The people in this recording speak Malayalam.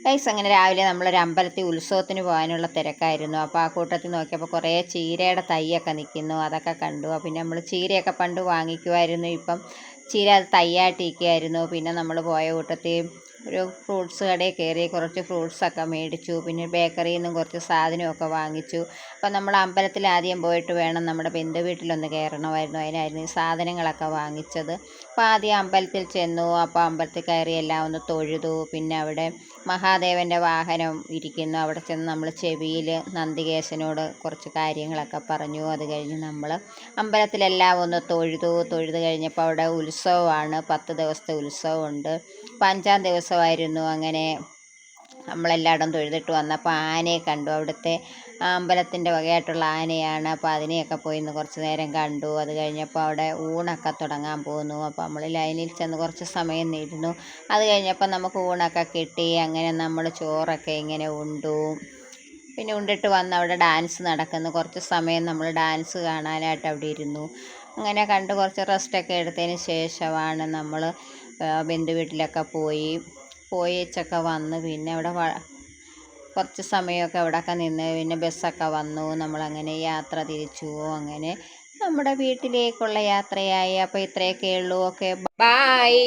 ഗൈസ് അങ്ങനെ രാവിലെ നമ്മളൊരു അമ്പലത്തിൽ ഉത്സവത്തിന് പോകാനുള്ള തിരക്കായിരുന്നു. അപ്പോൾ ആ കൂട്ടത്തിൽ നോക്കിയപ്പോൾ കുറേ ചീരയുടെ തൈയൊക്കെ നിൽക്കുന്നു, അതൊക്കെ കണ്ടു. പിന്നെ നമ്മൾ ചീരയൊക്കെ പണ്ട് വാങ്ങിക്കുമായിരുന്നു, ഇപ്പം ചീര അത് തൈയായിട്ടിരിക്കുകയായിരുന്നു. പിന്നെ നമ്മൾ പോയ കൂട്ടത്തിൽ ഒരു ഫ്രൂട്ട്സ് കടയിൽ കയറി കുറച്ച് ഫ്രൂട്ട്സൊക്കെ മേടിച്ചു. പിന്നെ ബേക്കറിയിൽ നിന്നും കുറച്ച് സാധനമൊക്കെ വാങ്ങിച്ചു. അപ്പം നമ്മൾ അമ്പലത്തിൽ ആദ്യം പോയിട്ട് വേണം നമ്മുടെ ബന്ധു വീട്ടിലൊന്ന് കയറണമായിരുന്നു, അതിനായിരുന്നു ഈ സാധനങ്ങളൊക്കെ വാങ്ങിച്ചത്. അപ്പോൾ ആദ്യം അമ്പലത്തിൽ ചെന്നു. അപ്പോൾ അമ്പലത്തിൽ കയറി എല്ലാം ഒന്ന് തൊഴുതു. പിന്നെ അവിടെ മഹാദേവൻ്റെ വാഹനം ഇരിക്കുന്നു, അവിടെ ചെന്ന് നമ്മൾ ചെവിയിൽ നന്ദികേശനോട് കുറച്ച് കാര്യങ്ങളൊക്കെ പറഞ്ഞു. അത് കഴിഞ്ഞ് നമ്മൾ അമ്പലത്തിലെല്ലാം ഒന്ന് തൊഴുത് കഴിഞ്ഞപ്പോൾ അവിടെ ഉത്സവമാണ്, 10 ദിവസത്തെ ഉത്സവമുണ്ട്. അപ്പോൾ 5-ാം ദിവസമായിരുന്നു. അങ്ങനെ നമ്മളെല്ലായിടം തൊഴുതിട്ട് വന്നപ്പോൾ ആനയെ കണ്ടു. അവിടുത്തെ അമ്പലത്തിൻ്റെ വകയായിട്ടുള്ള ആനയാണ്. അപ്പോൾ അതിനെയൊക്കെ പോയി ഇന്ന് കുറച്ച് നേരം കണ്ടു. അത് കഴിഞ്ഞപ്പോൾ അവിടെ ഊണൊക്കെ തുടങ്ങാൻ പോകുന്നു. അപ്പോൾ നമ്മൾ ലൈനിൽ ചെന്ന് കുറച്ച് സമയം നിന്നു. അത് കഴിഞ്ഞപ്പോൾ നമുക്ക് ഊണൊക്കെ കിട്ടി. അങ്ങനെ നമ്മൾ ചോറൊക്കെ ഇങ്ങനെ ഉണ്ടു. പിന്നെ ഉണ്ടിട്ട് വന്ന് അവിടെ ഡാൻസ് നടക്കുന്നു. കുറച്ച് സമയം നമ്മൾ ഡാൻസ് കാണാനായിട്ട് അവിടെ ഇരുന്നു. അങ്ങനെ കണ്ട് കുറച്ച് റെസ്റ്റൊക്കെ എടുത്തതിന് ശേഷമാണ് നമ്മൾ ബന്ധു വീട്ടിലൊക്കെ പോയിച്ചൊക്കെ വന്ന് പിന്നെ അവിടെ കുറച്ച് സമയമൊക്കെ അവിടെയൊക്കെ നിന്ന് പിന്നെ ബസ്സൊക്കെ വന്നു. നമ്മളങ്ങനെ യാത്ര തിരിച്ചു. അങ്ങനെ നമ്മുടെ വീട്ടിലേക്കുള്ള യാത്രയായി. അപ്പോൾ ഇത്രയൊക്കെ ഉള്ളൂ. Okay, bye.